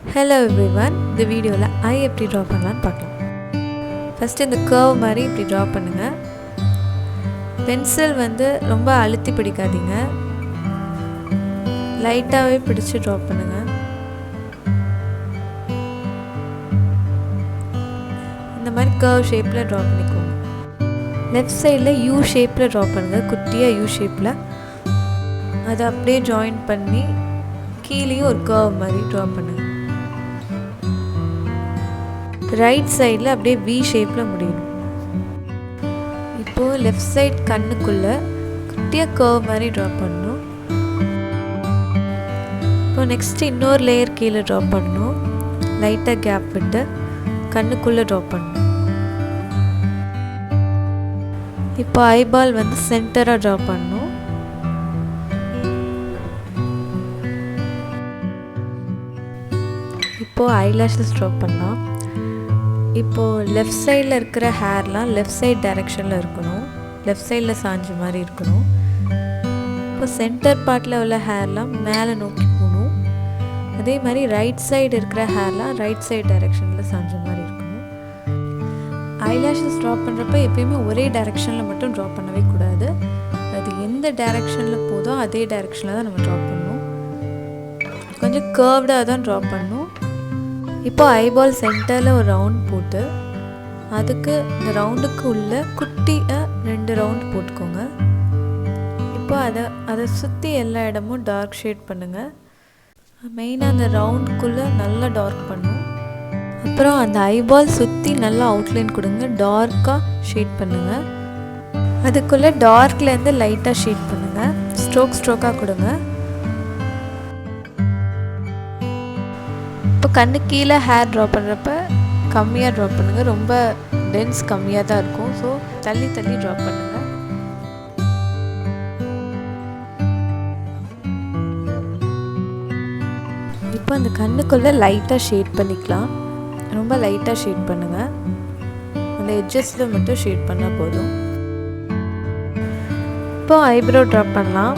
Hello everyone, இந்த வீடியோவில் ஐ எப்படி ட்ரா பண்ணலான்னு பார்க்கலாம். ஃபஸ்ட்டு இந்த கர்வ் மாதிரி இப்படி ட்ரா பண்ணுங்கள். பென்சில் ரொம்ப அழுத்தி பிடிக்காதீங்க, லைட்டாகவே பிடிச்சி ட்ரா பண்ணுங்கள். இந்த மாதிரி கர்வ் ஷேப்பில் ட்ரா பண்ணிக்கோங்க. லெஃப்ட் சைடில் யூ ஷேப்பில் ட்ரா பண்ணுங்கள், குட்டியாக யூ ஷேப்பில். அதை அப்படியே ஜாயின் பண்ணி கீழேயும் ஒரு கர்வ் மாதிரி ட்ரா பண்ணுங்கள். ரைட் சைடில் அப்படியே வி ஷேப்பில் முடியணும். இப்போது லெஃப்ட் சைட் கண்ணுக்குள்ளே குட்டியாக கர்வ் மாதிரி ட்ரா பண்ணணும். இப்போ நெக்ஸ்ட்டு இன்னொரு லேயர் கீழே ட்ரா பண்ணணும். லைட்டாக கேப் விட்டு கண்ணுக்குள்ளே ட்ரா பண்ணணும். இப்போ ஐபால் சென்டராக ட்ரா பண்ணணும். இப்போது ஐலாஷஸ் ட்ரா பண்ணலாம். இப்போது லெஃப்ட் சைடில் இருக்கிற ஹேர்லாம் லெஃப்ட் சைட் டைரெக்ஷனில் இருக்கணும், லெஃப்ட் சைடில் சாஞ்ச மாதிரி இருக்கணும். இப்போ சென்டர் பார்ட்டில் உள்ள ஹேர்லாம் மேலே நோக்கி போகணும். அதே மாதிரி ரைட் சைடு இருக்கிற ஹேர்லாம் ரைட் சைட் டைரெக்ஷனில் சாஞ்ச மாதிரி இருக்கணும். ஐலாஷஸ் ட்ரா பண்ணுறப்ப எப்பயுமே ஒரே டைரெக்ஷனில் மட்டும் ட்ரா பண்ணவே கூடாது. அது எந்த டைரெக்ஷனில் போதோ அதே டைரெக்ஷனில் தான் நம்ம ட்ரா பண்ணணும். கொஞ்சம் கர்வ்டாக தான் ட்ரா பண்ணணும். இப்போ ஐபால் சென்டரில் ஒரு ரவுண்ட் போட்டு அதுக்கு இந்த ரவுண்டுக்கு உள்ள குட்டியாக 2 ரவுண்ட் போட்டுக்கோங்க. இப்போ அதை சுற்றி எல்லா இடமும் டார்க் ஷேட் பண்ணுங்கள். மெயினாக அந்த ரவுண்டுக்குள்ளே நல்லா டார்க் பண்ணும். அப்புறம் அந்த ஐபால் சுற்றி நல்லா அவுட்லைன் கொடுங்க, டார்க்காக ஷேட் பண்ணுங்கள். அதுக்குள்ளே டார்க்லேருந்து லைட்டாக ஷேட் பண்ணுங்கள், ஸ்ட்ரோக்காக கொடுங்க. இப்போ கண்ணு கீழே ஹேர் ட்ரா பண்ணுறப்ப கம்மியாக ட்ரா பண்ணுங்கள், ரொம்ப டென்ஸ் கம்மியாக தான் இருக்கும். ஸோ தள்ளி ட்ரா பண்ணுங்கள். இப்போ அந்த கண்ணுக்குள்ளே லைட்டாக ஷேட் பண்ணிக்கலாம், ரொம்ப லைட்டாக ஷேட் பண்ணுங்கள். அந்த எட்ஜஸில் மட்டும் ஷேட் பண்ணால் போதும். இப்போ ஐப்ரோ ட்ரா பண்ணலாம்.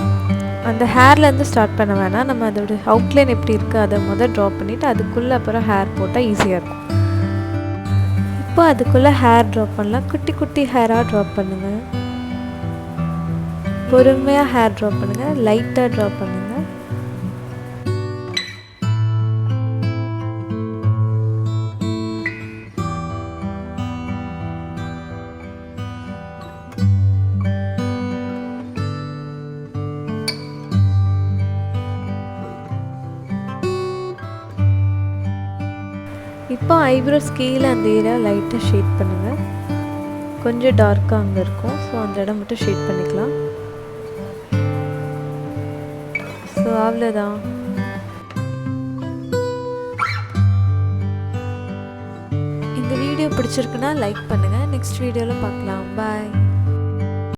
அந்த ஹேர்லேருந்து ஸ்டார்ட் பண்ண வேணாம், நம்ம அதோட அவுட்லைன் எப்படி இருக்குது அதை முதல் ட்ரா பண்ணிவிட்டு அதுக்குள்ளே அப்புறம் ஹேர் போட்டால் ஈஸியாக இருக்கும். இப்போ அதுக்குள்ளே ஹேர் ட்ரா பண்ணலாம். குட்டி ஹேராக ட்ரா பண்ணுங்கள், பொறுமையாக ஹேர் ட்ரா பண்ணுங்கள், லைட்டாக ட்ரா பண்ணுங்கள். இப்போ ஐப்ரோஸ் கீழே அந்த ஏரியா லைட்டாக ஷேட் பண்ணுங்கள், கொஞ்சம் டார்க்காக அங்கே இருக்கும். ஸோ அந்த இடம் மட்டும் ஷேட் பண்ணிக்கலாம். ஸோ அவ்வளோதான். இந்த வீடியோ பிடிச்சிருக்குன்னா லைக் பண்ணுங்கள். நெக்ஸ்ட் வீடியோவில் பார்க்கலாம். பாய்.